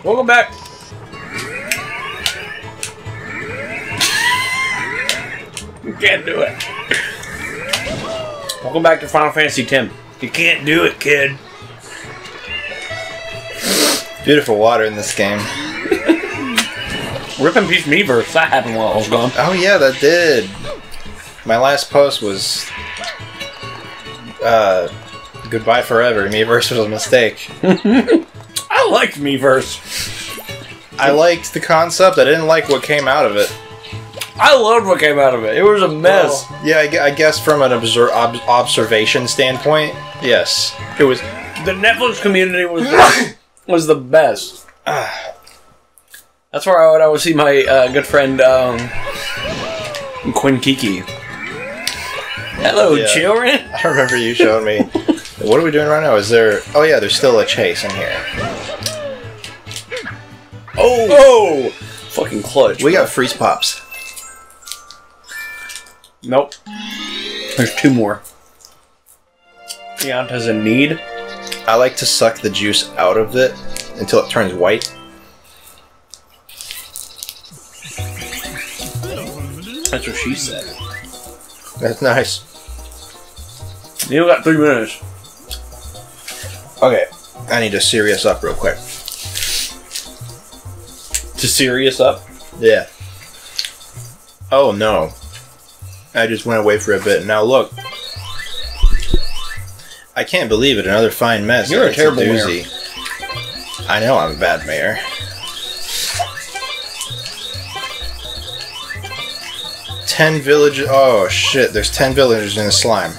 Welcome back. You can't do it. Welcome back to Final Fantasy X. You can't do it, kid. Beautiful water in this game. Rip in peace Miiverse. That happened while I was gone. Oh yeah, that did. My last post was goodbye forever. Miiverse was a mistake. I liked Miiverse. I liked the concept. I didn't like what came out of it. I loved what came out of it. It was a mess. Well, yeah, I guess from an observation standpoint, yes, it was. The Netflix community was the best. That's where I would always see my good friend Quinn Kiki. Hello, children. I remember you showing me. What are we doing right now? Is there? Oh yeah, there's still a chase in here. Oh! Fucking clutch. We got freeze pops. Nope. There's 2 more. Beyond has a need. I like to suck the juice out of it until it turns white. That's what she said. That's nice. You got 3 minutes. Okay, I need to serious up real quick. To serious up? Yeah. Oh no. I just went away for a bit. Now look. I can't believe it. Another fine mess. You're a terrible mayor. I know I'm a bad mayor. 10 villages. Oh shit, there's 10 villagers in the slime.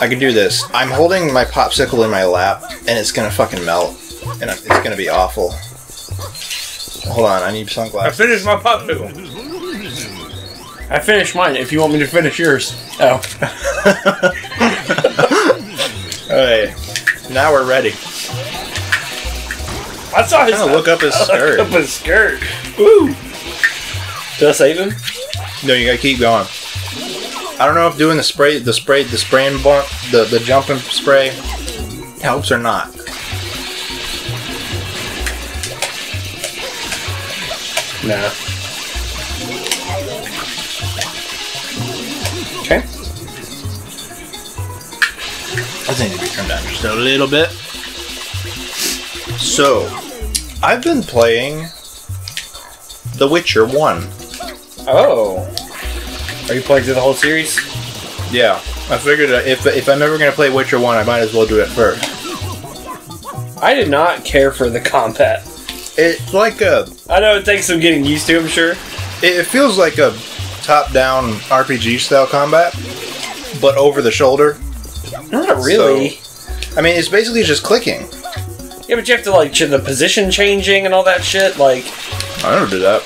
I can do this. I'm holding my popsicle in my lap, and it's gonna fucking melt. And it's gonna be awful. Hold on, I need sunglasses. I finished my popsicle. I finished mine, if you want me to finish yours. Oh. Alright, now we're ready. I saw his look up his skirt. Look up his skirt. Woo! Did I save him? No, you gotta keep going. I don't know if doing the spraying bump, the jumping spray helps or not. Nah. Okay. I need to be turned down just a little bit. So, I've been playing The Witcher 1. Oh. Are you playing through the whole series? Yeah. I figured if I'm ever going to play Witcher 1, I might as well do it first. I did not care for the combat. It's like a... I know it takes some getting used to, I'm sure. It feels like a top-down RPG-style combat, but over the shoulder. Not really. So, I mean, it's basically just clicking. Yeah, but you have to, like, the position changing and all that shit, like... I never do that.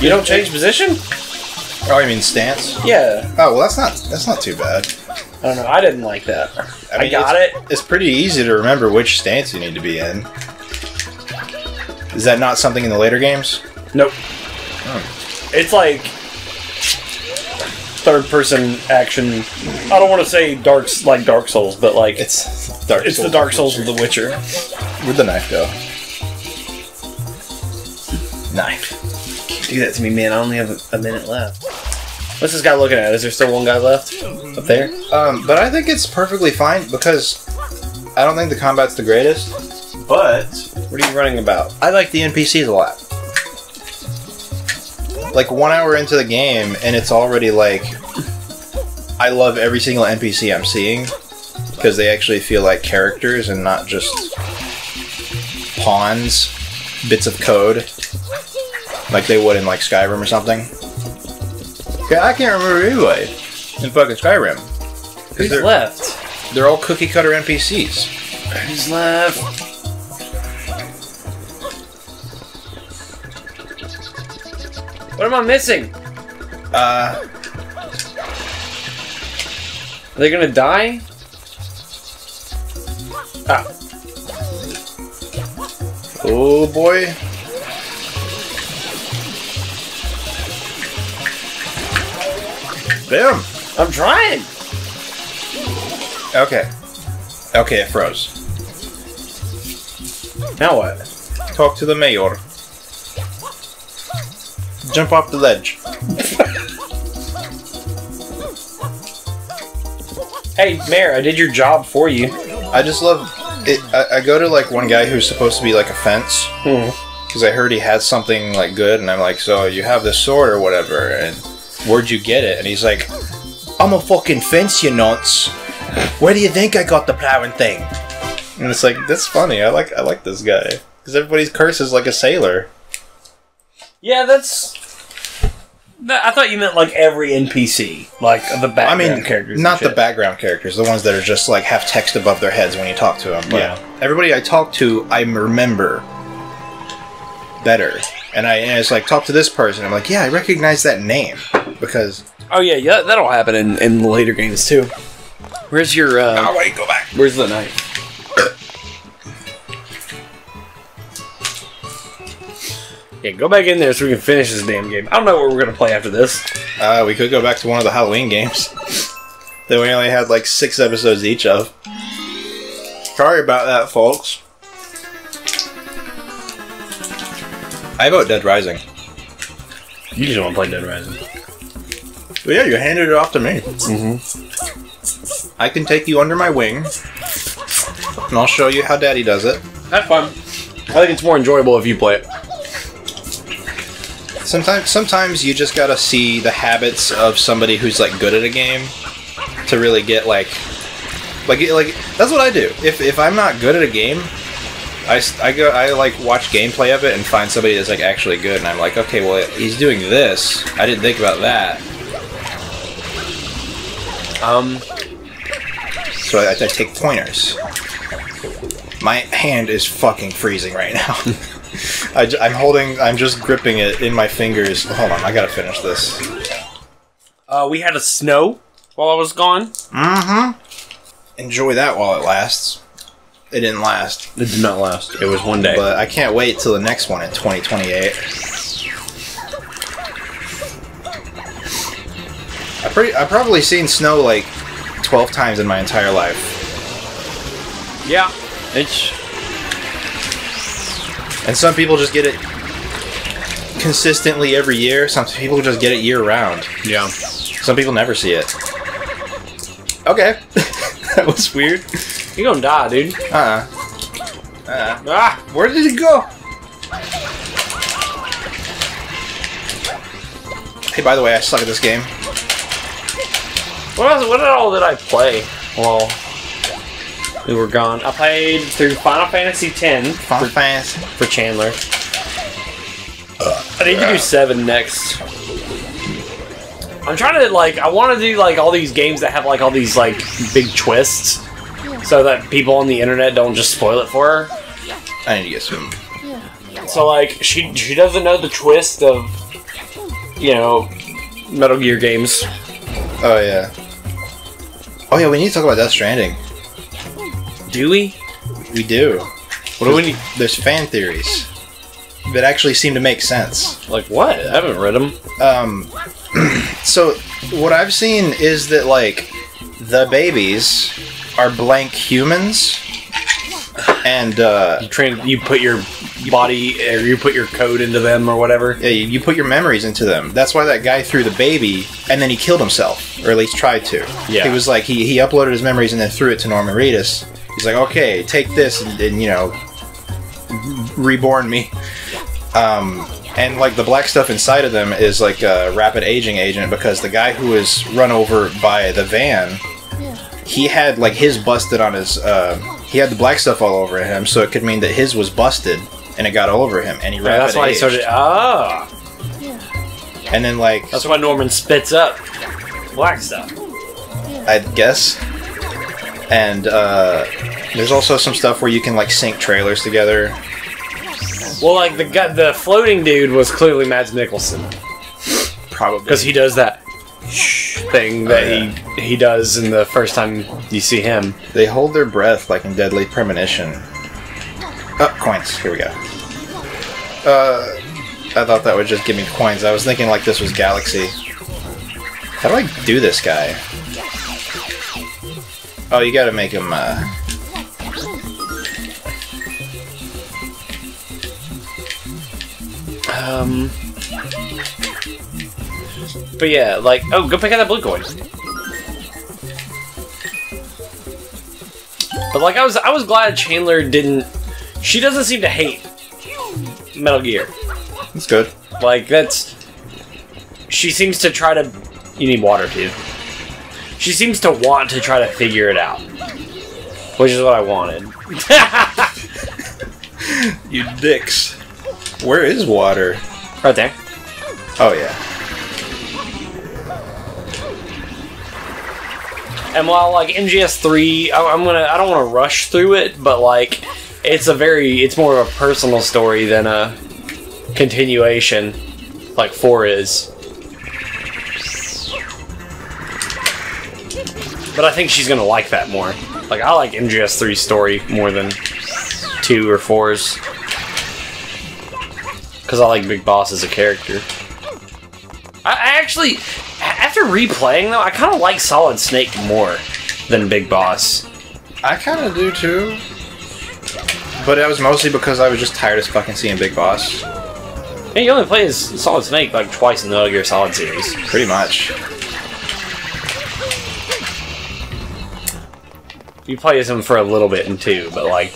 You don't change position? Oh, you mean stance? Yeah. Oh, well, that's not too bad. I don't know, I didn't like that. I mean, got it. It's pretty easy to remember which stance you need to be in. Is that not something in the later games? Nope. Oh. It's like... third-person action. I don't want to say Dark Souls, but like... It's Dark Souls. It's the Dark Souls of The Witcher. Where'd the knife go? Knife. Can't do that to me, man. I only have a minute left. What's this guy looking at? Is there still one guy left? Up there? But I think it's perfectly fine because I don't think the combat's the greatest. But what are you running about? I like the NPCs a lot. Like 1 hour into the game, and it's already like I love every single NPC I'm seeing because they actually feel like characters and not just pawns, bits of code, like they would in like Skyrim or something. I can't remember anybody in fucking Skyrim. Who's left? They're all cookie cutter NPCs. Who's left? What am I missing? Are they gonna die? Ah. Oh boy. Damn. I'm trying. Okay. Okay, it froze. Now what? Talk to the mayor. Jump off the ledge. Hey, Mayor, I did your job for you. I just love it. I go to like one guy who's supposed to be like a fence because I heard he had something like good, and I'm like, so you have this sword or whatever, and where'd you get it? And he's like, I'm a fucking fence, you nuts. Where do you think I got the plowing thing? And it's like, that's funny. I like this guy because everybody's curse is like a sailor. Yeah, that's. I thought you meant like every NPC, like the background characters. Not the background characters, the ones that are just like have text above their heads when you talk to them. But yeah, everybody I talk to, I remember better, and it's like talk to this person. I'm like, yeah, I recognize that name because. Oh yeah, that'll happen in the later games too. Where's your? Oh wait, go back. Where's the knife? Yeah, go back in there so we can finish this damn game. I don't know what we're gonna play after this. We could go back to one of the Halloween games that we only had like 6 episodes each of. Sorry about that, folks. I vote Dead Rising. You just want to play Dead Rising. Well, yeah, you handed it off to me. I can take you under my wing, and I'll show you how Daddy does it. Have fun. I think it's more enjoyable if you play it. Sometimes you just gotta see the habits of somebody who's like good at a game to really get like that's what I do. If I'm not good at a game, I like watch gameplay of it and find somebody that's like actually good, and I'm like, okay, well he's doing this. I didn't think about that. So I take pointers. My hand is fucking freezing right now. I'm just gripping it in my fingers. Hold on, I gotta finish this. We had a snow while I was gone. Enjoy that while it lasts. It didn't last. It did not last. It was one day. But I can't wait till the next one in 2028. I've probably seen snow like 12 times in my entire life. Yeah, it's... And some people just get it consistently every year. Some people just get it year-round. Yeah. Some people never see it. Okay. That was weird. You're gonna die, dude. Where did it go? Hey, by the way, I suck at this game. What all did I play? Well, we were gone. I played through Final Fantasy X for Chandler. I need to do 7 next. I'm trying to I want to do all these games that have all these big twists, so that people on the internet don't just spoil it for her. I need to get some. So she doesn't know the twist of Metal Gear games. Oh yeah. Oh yeah, we need to talk about Death Stranding. Do we? We do. What do we need? There's fan theories that actually seem to make sense. Like what? I haven't read them. So what I've seen is that the babies are blank humans, and you put your body or you put your code into them or whatever. Yeah, you put your memories into them. That's why that guy threw the baby and then he killed himself, or at least tried to. Yeah. He was he uploaded his memories and then threw it to Norman Reedus. He's like, okay, take this and reborn me. And the black stuff inside of them is a rapid aging agent, because the guy who was run over by the van, he had his busted on his. He had the black stuff all over him, so it could mean that his was busted and it got all over him, and he rapid that's why aged. he started. And then that's why Norman spits up black stuff. I guess. And there's also some stuff where you can sync trailers together. Well, the floating dude was clearly Mads Mikkelsen. Probably. Because he does that thing that he does in the first time you see him. They hold their breath like in Deadly Premonition. Oh, coins. Here we go. I thought that would just give me coins. I was thinking this was Galaxy. How do I do this guy? Oh, you gotta make him, But yeah, like, oh, go pick out that blue coin. But like, I was glad Chandler didn't. She doesn't seem to hate Metal Gear. That's good. Like, that's. She seems to try to. You need water too. She seems to want to try to figure it out, which is what I wanted. You dicks. Where is water? Right there. Oh yeah. And while like MGS3, I don't want to rush through it, but like it's more of a personal story than a continuation, like 4 is. But I think she's gonna like that more. Like I like MGS3's story more than 2 or 4's, because I like Big Boss as a character. I actually, after replaying though, I kind of like Solid Snake more than Big Boss. I kind of do too. But that was mostly because I was just tired of fucking seeing Big Boss. And you only play as Solid Snake like twice in the Metal Gear Solid series. Pretty much. You play as him for a little bit in 2, but like...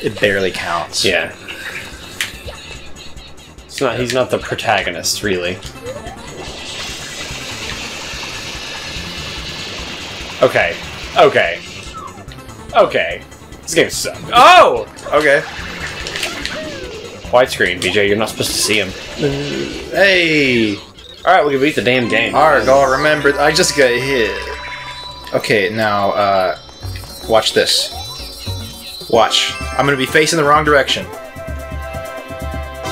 It barely counts. Yeah. He's not the protagonist, really. Okay. Okay. Okay. This game sucks. Oh! Okay. Widescreen, BJ, you're not supposed to see him. Hey! Alright, we can beat the damn game. Argyle, remember, I just got hit. Okay, now, watch this. Watch. I'm gonna be facing the wrong direction.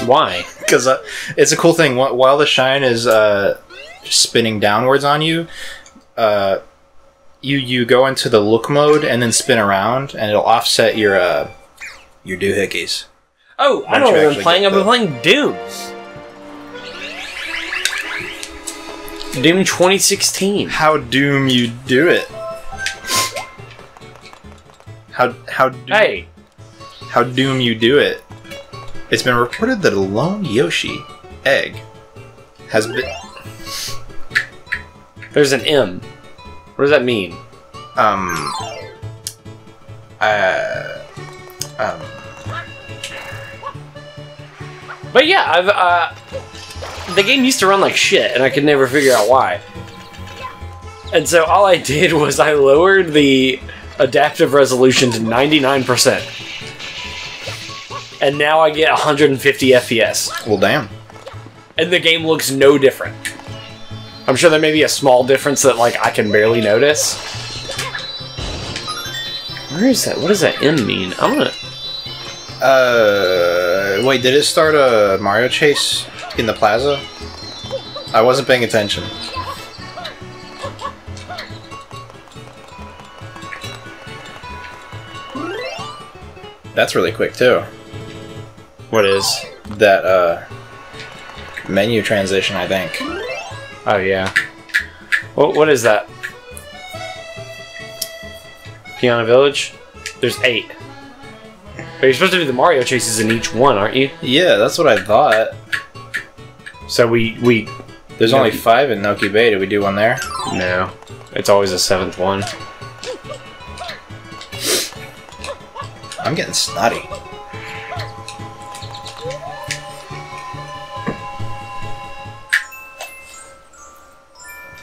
Why? Because it's a cool thing. While the shine is spinning downwards on you, you go into the look mode and then spin around, and it'll offset your doohickeys. Oh, I know what I've been playing. I've been playing Doom. Doom 2016. How Doom you do it? Hey. How Doom you do it? It's been reported that a lone Yoshi egg has been... There's an M. What does that mean? But yeah, the game used to run like shit, and I could never figure out why. And so all I did was I lowered the adaptive resolution to 99%. And now I get 150 FPS. Well, damn. And the game looks no different. I'm sure there may be a small difference that like I can barely notice. Where is that? What does that M mean? I'm gonna... Wait, did it start a Mario chase in the plaza? I wasn't paying attention. That's really quick, too. What is? That, menu transition, I think. Oh, yeah. What is that? Piano Village? There's 8. But you're supposed to do the Mario chases in each one, aren't you? Yeah, that's what I thought. So we There's only 5 in Noki Bay. Did we do one there? No. It's always a 7th one. I'm getting snotty.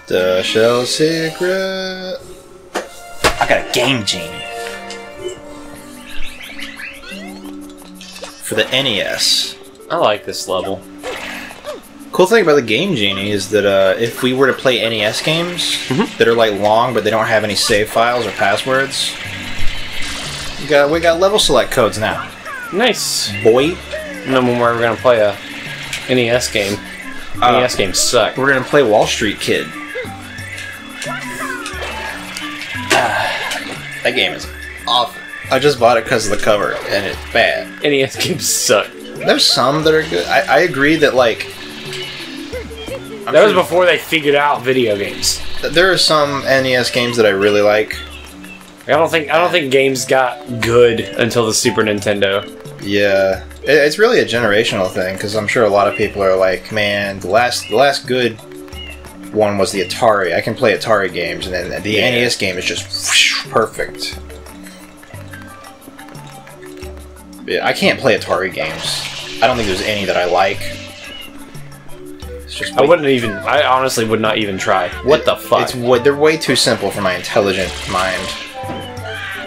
The Shell Secret. I got a Game Genie. For the NES. I like this level. Cool thing about the Game Genie is that if we were to play NES games that are like long but they don't have any save files or passwords, we got level select codes now. Nice. Boy. And then when we're gonna play a NES game. NES games suck. We're gonna play Wall Street Kid. That game is awful. I just bought it because of the cover, and it's bad. NES games suck. There's some that are good. I agree that, like... That was before they figured out video games. There are some NES games that I really like. I don't think games got good until the Super Nintendo. Yeah. It's really a generational thing, because I'm sure a lot of people are like, man, the last good one was the Atari. I can play Atari games, and then the NES game is just whoosh, perfect. I can't play Atari games. I don't think there's any that I like. It's just I honestly would not even try. What the fuck? They're way too simple for my intelligent mind.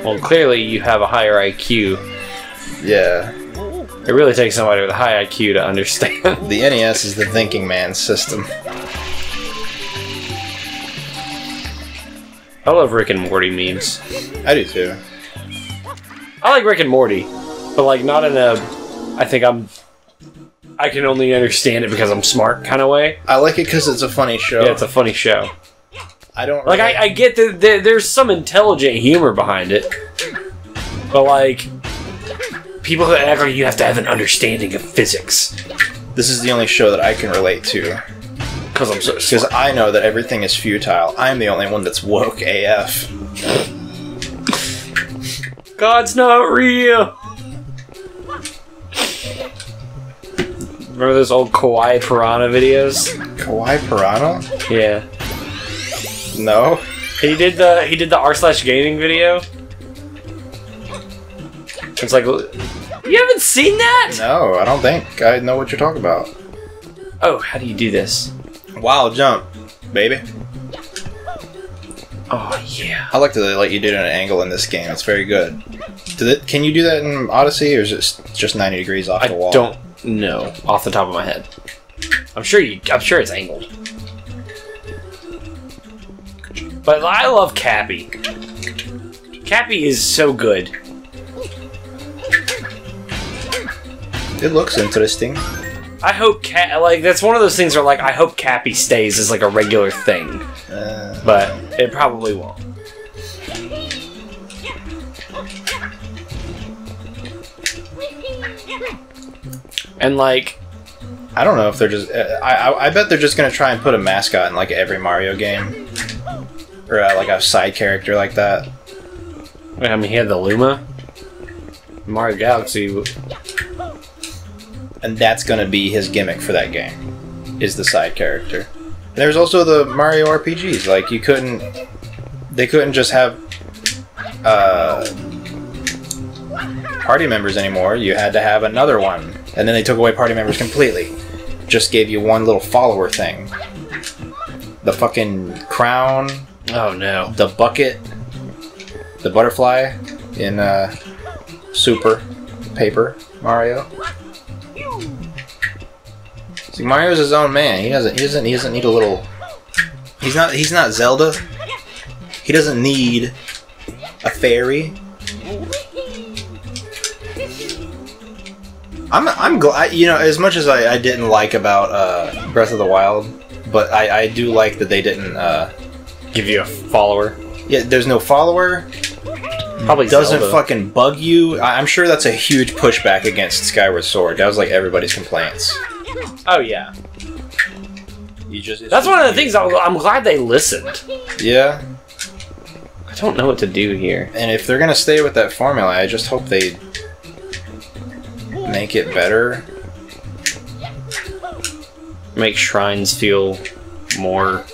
Well, clearly you have a higher IQ. Yeah. It really takes somebody with a high IQ to understand. The NES is the thinking man's system. I love Rick and Morty memes. I do too. I like Rick and Morty, but like not in a I can only understand it because I'm smart kind of way. I like it because it's a funny show. Yeah, it's a funny show. I don't like. Really... I get that there's some intelligent humor behind it, but like people that act like you have to have an understanding of physics. This is the only show that I can relate to. Because I'm so smart. Because I know that everything is futile. I'm the only one that's woke AF. God's not real. Remember those old Kawaii Piranha videos? Kawaii Piranha? Yeah. No. He did the r/gaming video. It's like, you haven't seen that? No, I don't think I know what you're talking about. Oh, how do you do this? Wild jump, baby. Oh yeah. I like to let you do it at an angle in this game. It's very good. Can you do that in Odyssey, or is it just 90 degrees off the wall? I don't know off the top of my head. I'm sure it's angled. But I love Cappy. Cappy is so good. It looks interesting. I hope that's one of those things where like I hope Cappy stays as like a regular thing, but it probably won't. And like, I don't know if they're just. I bet they're just gonna try and put a mascot in like every Mario game, or like a side character like that. I mean, he had the Luma, Mario Galaxy. And that's gonna be his gimmick for that game, is the side character. And there's also the Mario RPGs. Like they couldn't just have party members anymore. You had to have another one, and then they took away party members completely. Just gave you one little follower thing. The fucking crown. Oh no. The bucket. The butterfly in Super Paper Mario. See, Mario's his own man. He doesn't need a little. He's not Zelda. He doesn't need a fairy. I'm glad, you know, as much as I didn't like about Breath of the Wild, but I do like that they didn't give you a follower. Yeah, there's no follower. Probably doesn't Zelda. Fucking bug you. I'm sure that's a huge pushback against Skyward Sword. That was like everybody's complaints. Oh yeah. That's one of the things I'm glad they listened. Yeah. I don't know what to do here. And if they're gonna stay with that formula, I just hope they make it better. Make shrines feel more.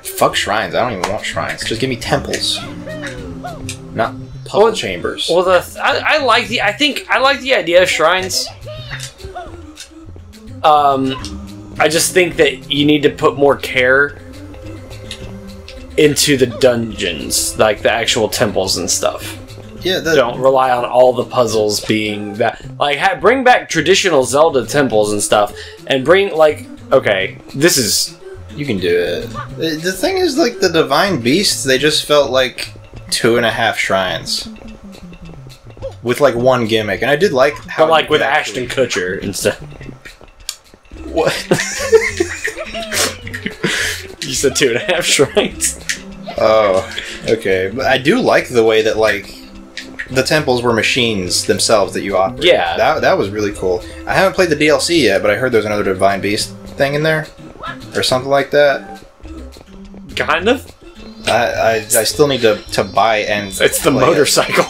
Fuck shrines. I don't even want shrines. Just give me temples, not puzzle chambers. Well, I like the idea of shrines. I just think that you need to put more care into the dungeons, like the actual temples and stuff. Yeah, don't rely on all the puzzles being that. Like, bring back traditional Zelda temples and stuff, and bring this is. You can do it. The thing is, like, the Divine Beasts, they just felt like 2.5 shrines with like one gimmick, and I did like how. But like with Ashton Kutcher instead. What? You said 2.5 shrines. Oh, okay. But I do like the way that like the temples were machines themselves that you operate. Yeah, that was really cool. I haven't played the DLC yet, but I heard there's another Divine Beast thing in there, or something like that. Kind of. I still need to buy and. It's the motorcycle.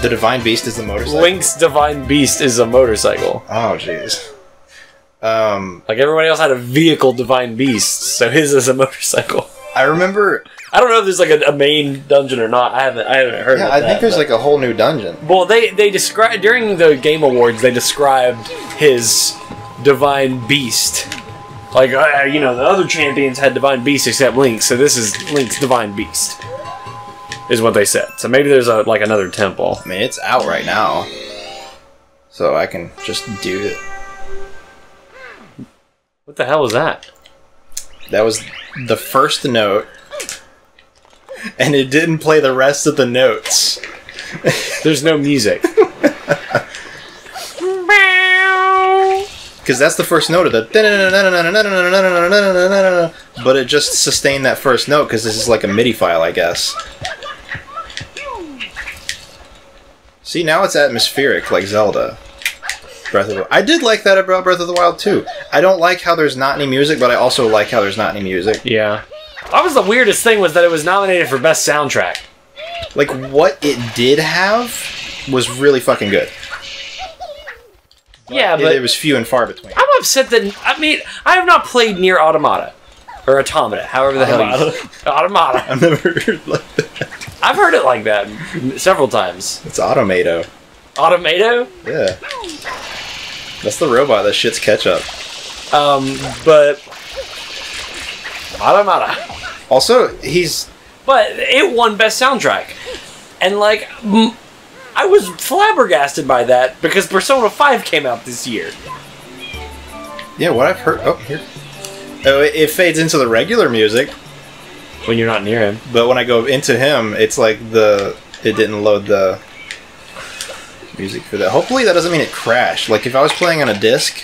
The Divine Beast is the motorcycle? Link's Divine Beast is a motorcycle. Oh, jeez. Like everybody else had a vehicle Divine Beast, so his is a motorcycle. I remember... I don't know if there's like a main dungeon or not. I haven't heard Yeah, about I that, think there's but... like a whole new dungeon. Well, they described... During the Game Awards, they described his Divine Beast. Like, you know, the other champions had Divine Beast except Link, so this is Link's Divine Beast. Is what they said. So maybe there's like another temple. I mean, it's out right now. So I can just do it. What the hell was that? That was the first note. And it didn't play the rest of the notes. There's no music. Because that's the first note of the... But it just sustained that first note because this is like a MIDI file, I guess. See, now it's atmospheric, like Zelda. Breath of the... I did like that about Breath of the Wild, too. I don't like how there's not any music, but I also like how there's not any music. Yeah. That was the weirdest thing, was that it was nominated for Best Soundtrack. Like, what it did have was really fucking good. Yeah, but... It was few and far between. I'm upset that... I mean, I have not played Nier Automata. Or Automata, however the hell you... Automata. I've never heard like that. I've heard it like that several times. It's Automato. Automato? Yeah. That's the robot that shits ketchup. But... Automata. Also, he's... But it won Best Soundtrack. And, like, I was flabbergasted by that because Persona 5 came out this year. Yeah, what I've heard... Oh, here. Oh, it fades into the regular music. When you're not near him. But when I go into him, it's like the... It didn't load the music for that. Hopefully that doesn't mean it crashed. Like, if I was playing on a disc,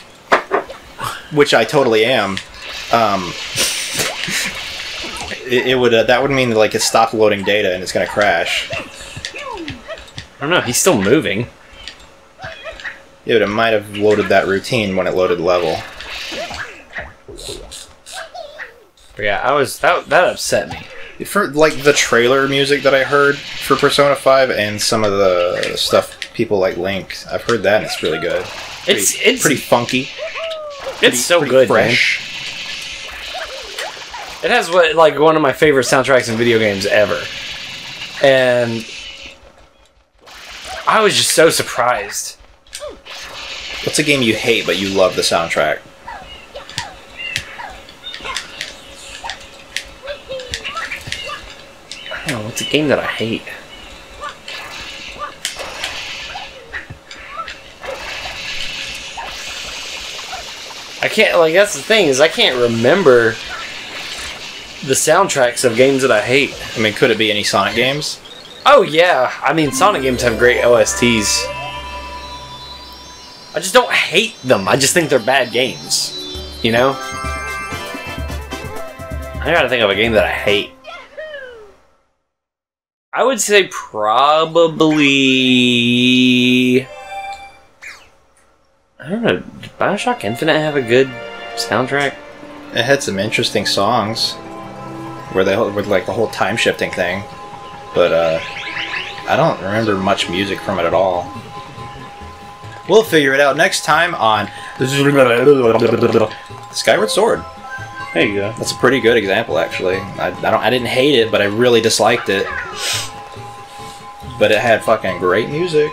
which I totally am, it would... that would mean, like, it stopped loading data and it's gonna crash. I don't know, he's still moving. Yeah, but it might have loaded that routine when it loaded level. But yeah, I was... That upset me. For, like, the trailer music that I heard for Persona 5 and some of the stuff people like Link, I've heard that and it's really good. It's pretty funky. It's so good, fresh. Man. It has like one of my favorite soundtracks in video games ever. And I was just so surprised. What's a game you hate but you love the soundtrack? I don't know, what's a game that I hate? I can't, like, that's the thing, is I can't remember the soundtracks of games that I hate. I mean, could it be any Sonic games? Oh, yeah. I mean, Sonic games have great OSTs. I just don't hate them. I just think they're bad games. You know? I gotta think of a game that I hate. I would say probably... I don't know, did Bioshock Infinite have a good soundtrack? It had some interesting songs where they with like the whole time shifting thing, but I don't remember much music from it at all. We'll figure it out next time on Skyward Sword. There you go. That's a pretty good example, actually. I didn't hate it, but I really disliked it. But it had fucking great music.